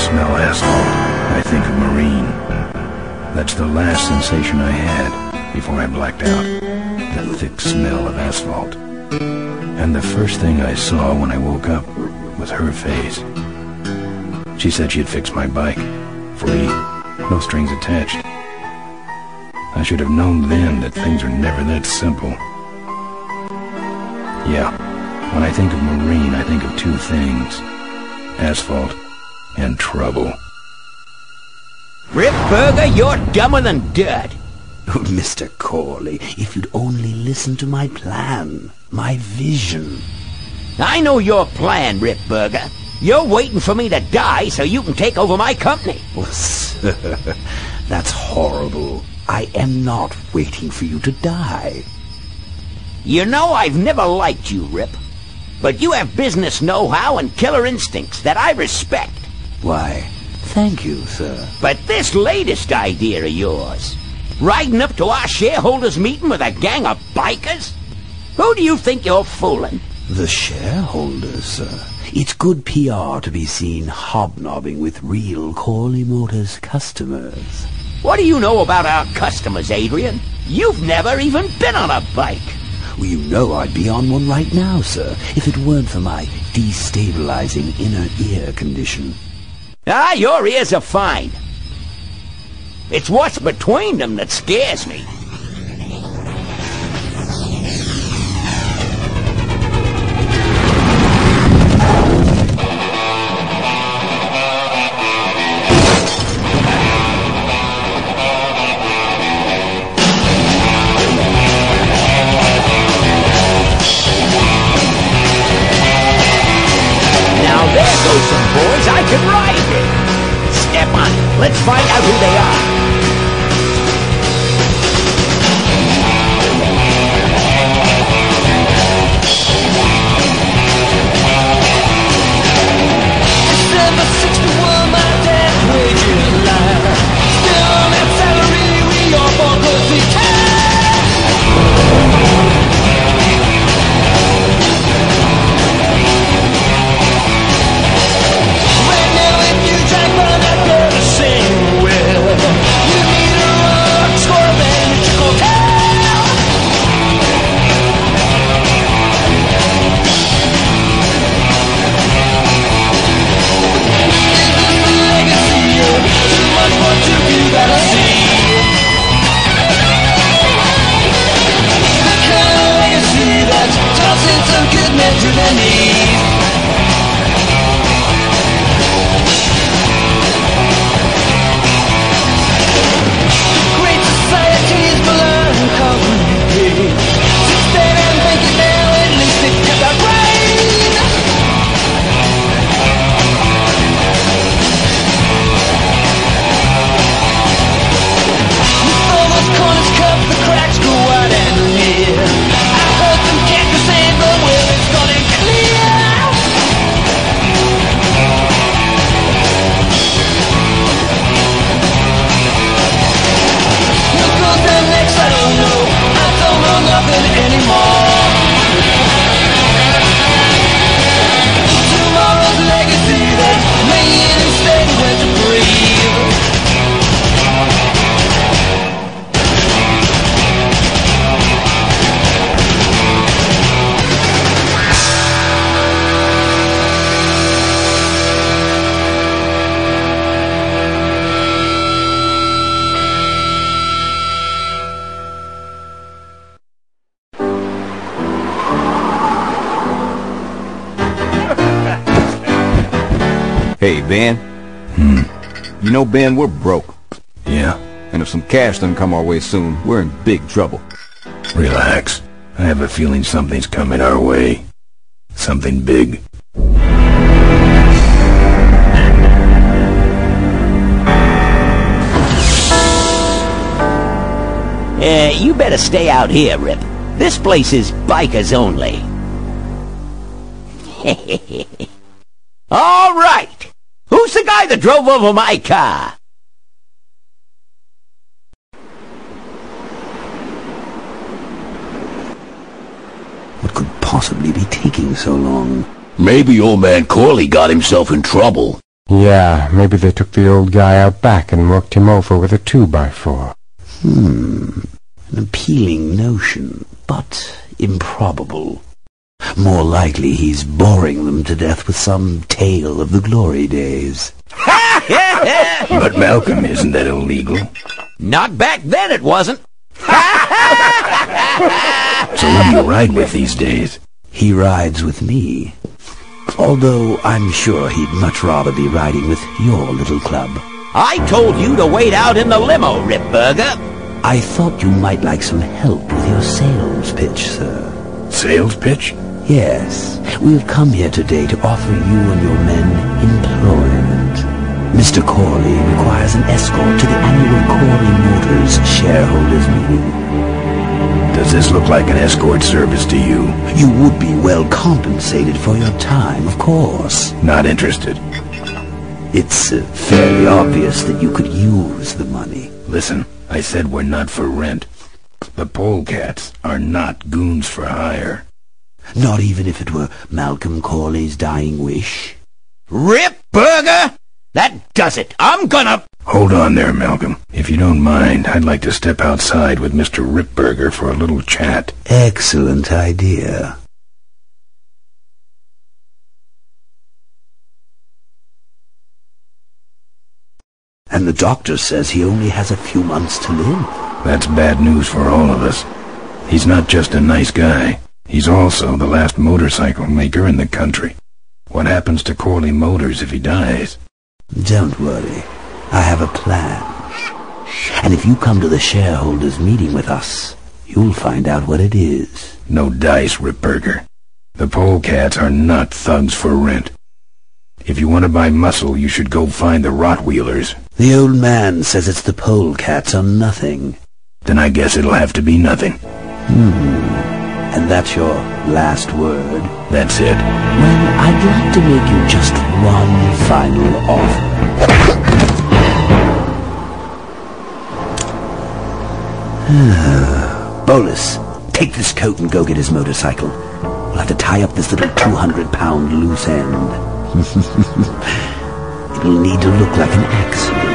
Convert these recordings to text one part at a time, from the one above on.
smell asphalt, I think of marine. That's the last sensation I had before I blacked out. The thick smell of asphalt. And the first thing I saw when I woke up was her face. She said she'd fix my bike. Free. No strings attached. I should have known then that things are never that simple. Yeah, when I think of marine, I think of two things. Asphalt and trouble. Rip Burger, you're dumber than dirt. Oh, Mr. Corley, if you'd only listen to my plan, my vision. I know your plan, Rip Burger. You're waiting for me to die so you can take over my company. Oh, sir, that's horrible. I am not waiting for you to die. You know I've never liked you, Rip. But you have business know-how and killer instincts that I respect. Why, thank you, sir. But this latest idea of yours, riding up to our shareholders' meeting with a gang of bikers? Who do you think you're fooling? The shareholders, sir. It's good PR to be seen hobnobbing with real Corley Motors customers. What do you know about our customers, Adrian? You've never even been on a bike. Well, you know I'd be on one right now, sir, if it weren't for my destabilizing inner ear condition. Ah, your ears are fine. It's what's between them that scares me. Boys I could ride with. Step on it. Let's find out who they are. December 61, my dad wages life. Still on that salary, we all bought pussy time. Hey, Ben. You know, Ben, we're broke. Yeah? And if some cash doesn't come our way soon, we're in big trouble. Relax. I have a feeling something's coming our way. Something big. You better stay out here, Rip. This place is bikers only. All right. Who's the guy that drove over my car? What could possibly be taking so long? Maybe old man Corley got himself in trouble. Yeah, maybe they took the old guy out back and worked him over with a 2x4. An appealing notion, but improbable. More likely he's boring them to death with some tale of the glory days. But Malcolm, isn't that illegal? Not back then it wasn't. So who do you ride with these days? He rides with me. Although I'm sure he'd much rather be riding with your little club. I told you to wait out in the limo, Ripburger. I thought you might like some help with your sales pitch, sir. Sales pitch? Yes, we've come here today to offer you and your men employment. Mr. Corley requires an escort to the annual Corley Motors shareholders meeting. Does this look like an escort service to you? You would be well compensated for your time, of course. Not interested. It's fairly obvious that you could use the money. Listen, I said we're not for rent. The polecats are not goons for hire. Not even if it were Malcolm Corley's dying wish? Ripburger! That does it. I'm gonna... Hold on there, Malcolm. If you don't mind, I'd like to step outside with Mr. Ripburger for a little chat. Excellent idea. And the doctor says he only has a few months to live. That's bad news for all of us. He's not just a nice guy. He's also the last motorcycle maker in the country. What happens to Corley Motors if he dies? Don't worry. I have a plan. And if you come to the shareholders' meeting with us, you'll find out what it is. No dice, Ripburger. The polecats are not thugs for rent. If you want to buy muscle, you should go find the Rottweilers. The old man says it's the polecats or nothing. Then I guess it'll have to be nothing. And that's your last word? That's it. Well, I'd like to make you just one final offer. Bolus, take this coat and go get his motorcycle. We'll have to tie up this little 200-pound loose end. It'll need to look like an accident.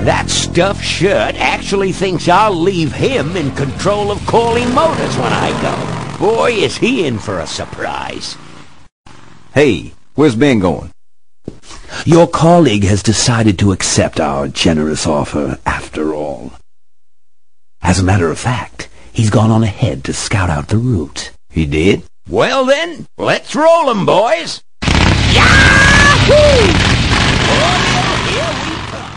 That stuffed shirt actually thinks I'll leave him in control of Corley Motors when I go. Boy, is he in for a surprise. Hey, where's Ben going? Your colleague has decided to accept our generous offer after all. As a matter of fact, he's gone on ahead to scout out the route. He did? Well then, let's roll 'em, boys. Yahoo! Here we come.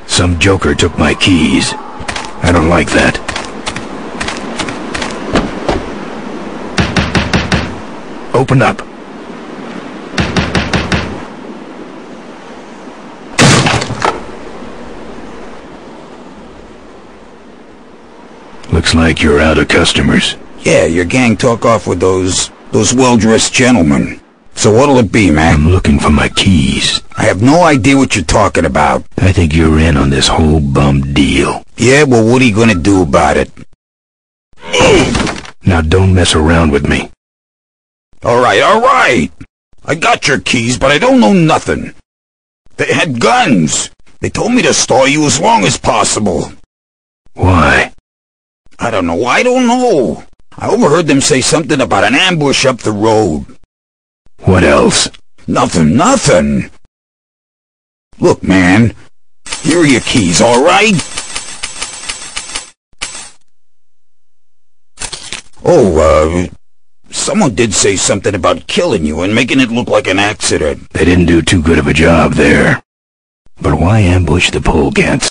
Some joker took my keys. I don't like that. Open up. Looks like you're out of customers. Yeah, your gang took off with those well-dressed gentlemen. So what'll it be, man? I'm looking for my keys. I have no idea what you're talking about. I think you're in on this whole bum deal. Yeah, well, what are you gonna do about it? Now don't mess around with me. All right. I got your keys, but I don't know nothing. They had guns. They told me to stall you as long as possible. Why? I don't know. I overheard them say something about an ambush up the road. What else? Nothing. Look, man, here are your keys, all right? Oh, someone did say something about killing you and making it look like an accident. They didn't do too good of a job there. But why ambush the polecats?